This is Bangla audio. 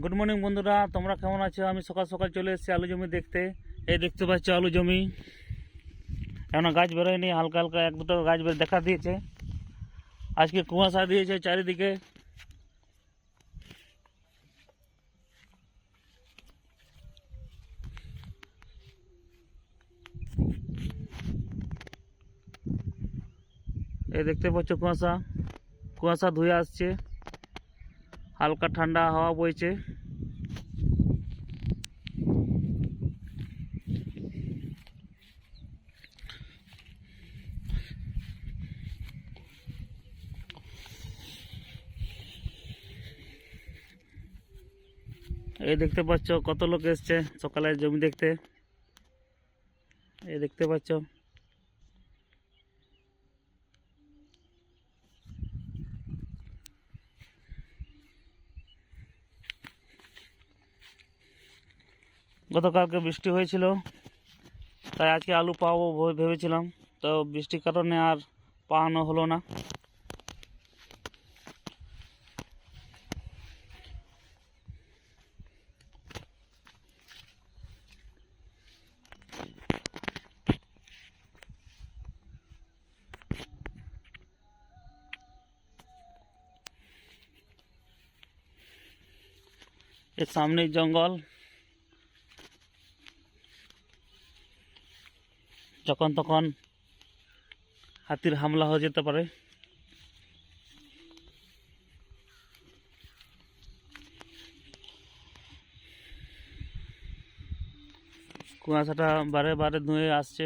গুড মর্নিং বন্ধুরা, তোমরা কেমন আছো? আমি সকাল সকাল চলে এসেছি আলু জমি দেখতে। এই দেখতে পাচ্ছ আলু জমি, এখনো গাছ বেরোয়নি, হালকা হালকা এক দুটো গাছ দেখা দিয়েছে। আজকে কুয়াশা দিয়েছে চারিদিকে। এই দেখতে পাচ্ছ কুয়াশা কুয়াশা ধুয়ে আসছে, হালকা ঠান্ডা হাওয়া বইছে। এই দেখতে পাচ্ছ কত লোক এসছে সকালে জমি দেখতে। এই দেখতে পাচ্ছ গতকালকে বৃষ্টি হয়েছিল, তাই আজকে আলু পাবো ভেবেছিলাম, তো বৃষ্টির কারণে আর পাওয়ানো হলো না। এর সামনেই জঙ্গল, যখন তখন হাতির হামলা হয়ে যেতে পারে। কুয়াশাটা বারে বারে ধুয়ে আসছে।